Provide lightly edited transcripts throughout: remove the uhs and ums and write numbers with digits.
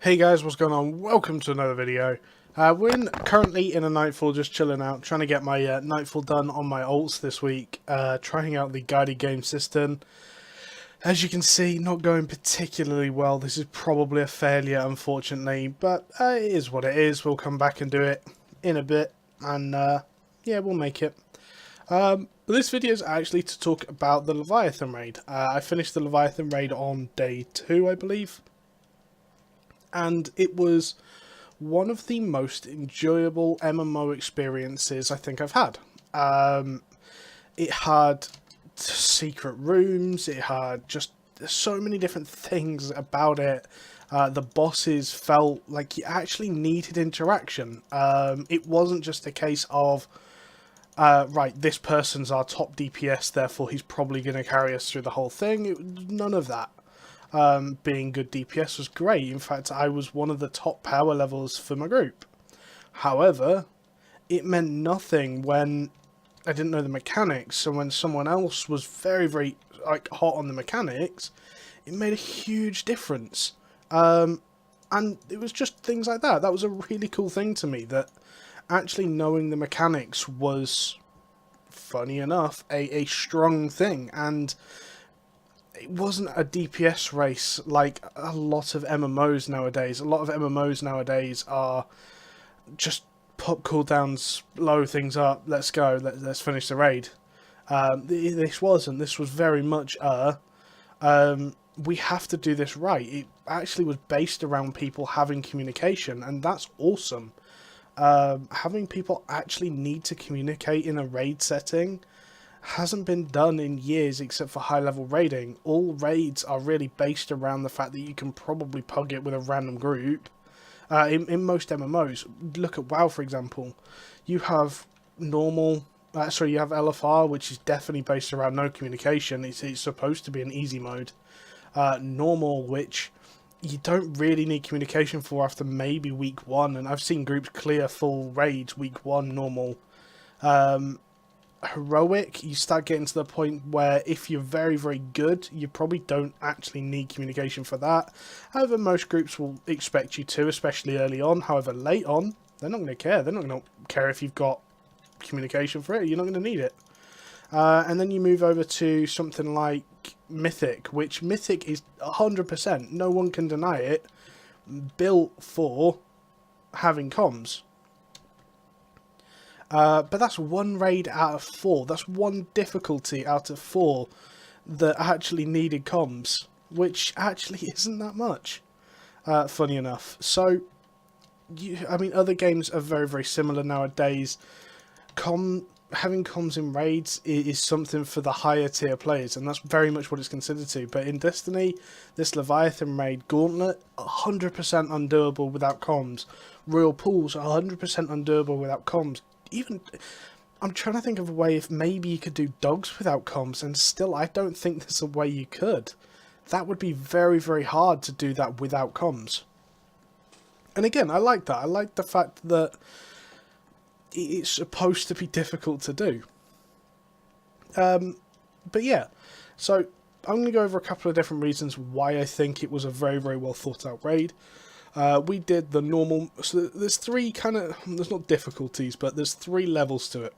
Hey guys, what's going on? Welcome to another video. We're currently in a Nightfall, just chilling out, trying to get my Nightfall done on my alts this week, trying out the guided game system. As you can see, not going particularly well. This is probably a failure, unfortunately, but it is what it is. We'll come back and do it in a bit, and yeah, we'll make it. But this video is actually to talk about the Leviathan raid. I finished the Leviathan raid on day 2, I believe. And it was one of the most enjoyable MMO experiences I think I've had. It had secret rooms, it had just so many different things about it. The bosses felt like you actually needed interaction. It wasn't just a case of, right, this person's our top DPS, therefore he's probably going to carry us through the whole thing. None of that. Being good DPS was great. In fact, I was one of the top power levels for my group. However, it meant nothing when I didn't know the mechanics, and when someone else was very hot on the mechanics, it made a huge difference. And it was just things like that. That was a really cool thing to me, that actually knowing the mechanics was, funny enough, a strong thing. And it wasn't a DPS race like a lot of MMOs nowadays. A lot of MMOs nowadays are just pop cooldowns, blow things up, let's go, let's finish the raid. This wasn't. This was very much we have to do this right. It actually was based around people having communication, and that's awesome. Having people actually need to communicate in a raid setting hasn't been done in years, except for high level raiding. All raids are really based around the fact that you can probably pug it with a random group. In most MMOs, look at WoW for example, you have normal, you have LFR, which is definitely based around no communication. It's supposed to be an easy mode. Normal, which you don't really need communication for after maybe week 1, and I've seen groups clear full raids week 1 normal. Heroic, you start getting to the point where if you're very good, you probably don't actually need communication for that. However, most groups will expect you to, especially early on. However, late on, they're not going to care. They're not going to care if you've got communication for it. You're not going to need it. And then you move over to something like Mythic, which Mythic is 100%, no one can deny it, built for having comms. But that's one raid out of 4. That's one difficulty out of 4 that actually needed comms, which actually isn't that much, funny enough. So, I mean, other games are very similar nowadays. Having comms in raids is something for the higher tier players, and that's very much what it's considered to. But in Destiny, this Leviathan raid, Gauntlet, 100% undoable without comms. Royal Pools, 100% undoable without comms. Even, I'm trying to think of a way if maybe you could do dogs without comms, and still I don't think there's a way you could. That would be very hard to do that without comms. And again, I like that. I like the fact that it's supposed to be difficult to do. But yeah, so I'm going to go over a couple of different reasons why I think it was a very well thought out raid. We did the normal, so there's three there's not difficulties, but there's 3 levels to it.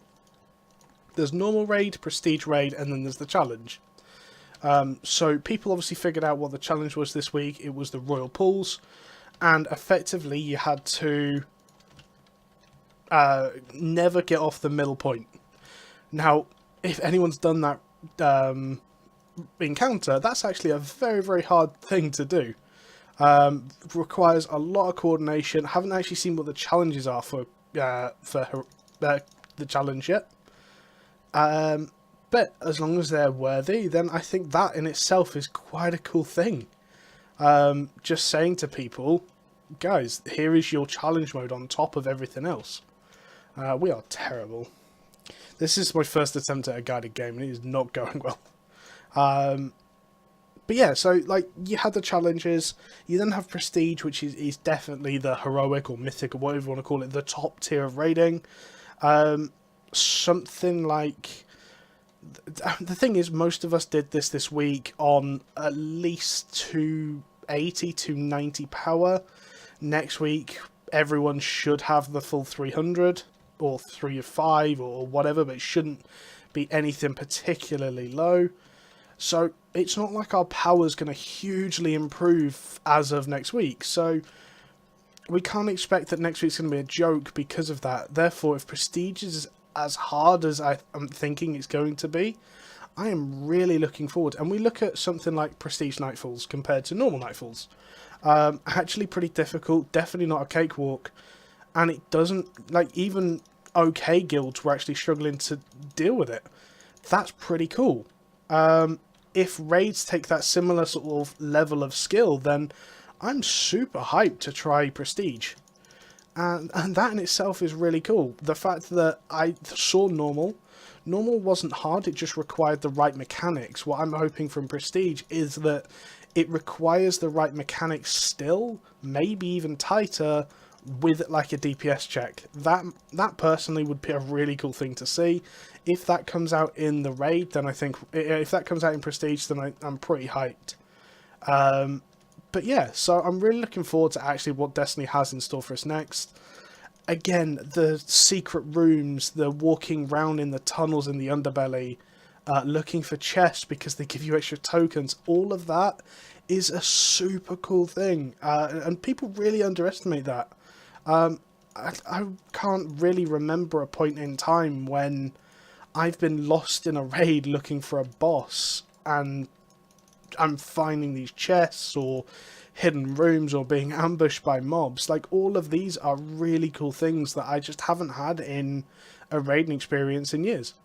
There's normal raid, prestige raid, and then there's the challenge. So people obviously figured out what the challenge was this week. It was the Royal Pools, and effectively you had to never get off the middle point. Now, if anyone's done that encounter, that's actually a very hard thing to do. Requires a lot of coordination. Haven't actually seen what the challenges are for the challenge yet. But as long as they're worthy, then I think that in itself is quite a cool thing. Just saying to people, guys, here is your challenge mode on top of everything else. We are terrible. This is my first attempt at a guided game, and it is not going well. But yeah, so like you had the challenges, you then have prestige, which is definitely the heroic or mythic or whatever you want to call it, the top tier of raiding. Something like, the thing is, most of us did this week on at least 280 to 90 power. Next week, everyone should have the full 300, or 3 of 5, or whatever, but it shouldn't be anything particularly low. So it's not like our power's going to hugely improve as of next week. So we can't expect that next week's going to be a joke because of that. Therefore, if Prestige is as hard as I'm thinking it's going to be, I am really looking forward. And we look at something like Prestige Nightfalls compared to normal Nightfalls. Actually pretty difficult, definitely not a cakewalk. And it doesn't, like, even okay guilds were actually struggling to deal with it. That's pretty cool. If raids take that similar sort of level of skill, then I'm super hyped to try Prestige. And that in itself is really cool. The fact that I saw Normal wasn't hard, it just required the right mechanics. What I'm hoping from Prestige is that it requires the right mechanics still, maybe even tighter, with like a DPS check. That personally would be a really cool thing to see. If that comes out in the raid, then I think, if that comes out in Prestige, then I'm pretty hyped. But yeah, so I'm really looking forward to actually what Destiny has in store for us next. Again, the secret rooms, the walking around in the tunnels in the underbelly, looking for chests because they give you extra tokens, all of that is a super cool thing. And people really underestimate that. I can't really remember a point in time when I've been lost in a raid looking for a boss and I'm finding these chests or hidden rooms or being ambushed by mobs. Like, all of these are really cool things that I just haven't had in a raiding experience in years.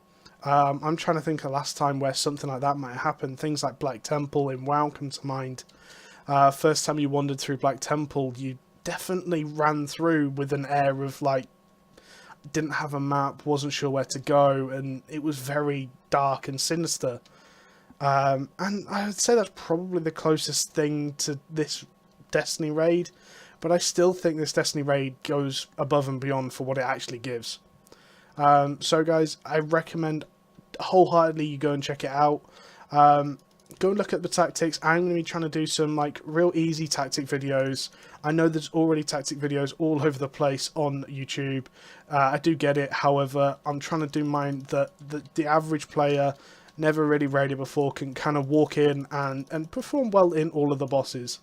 I'm trying to think of the last time where something like that might happen. Things like Black Temple in WoW come to mind. First time you wandered through Black Temple, you definitely ran through with an air of like, didn't have a map, wasn't sure where to go, and it was very dark and sinister. And I would say that's probably the closest thing to this Destiny raid, but I still think this Destiny raid goes above and beyond for what it actually gives. So guys, I recommend wholeheartedly you go and check it out. Go look at the tactics. I'm going to be trying to do some like real easy tactic videos. I know there's already tactic videos all over the place on YouTube. I do get it. However, I'm trying to do mine that the average player, never really raided before, can kind of walk in and perform well in all of the bosses.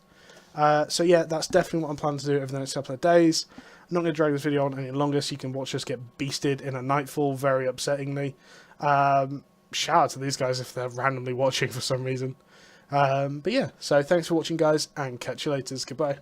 So yeah, that's definitely what I'm planning to do over the next couple of days. I'm not going to drag this video on any longer so you can watch us get beasted in a Nightfall, very upsettingly. Shout out to these guys if they're randomly watching for some reason. But yeah, so thanks for watching guys, and catch you later. Goodbye.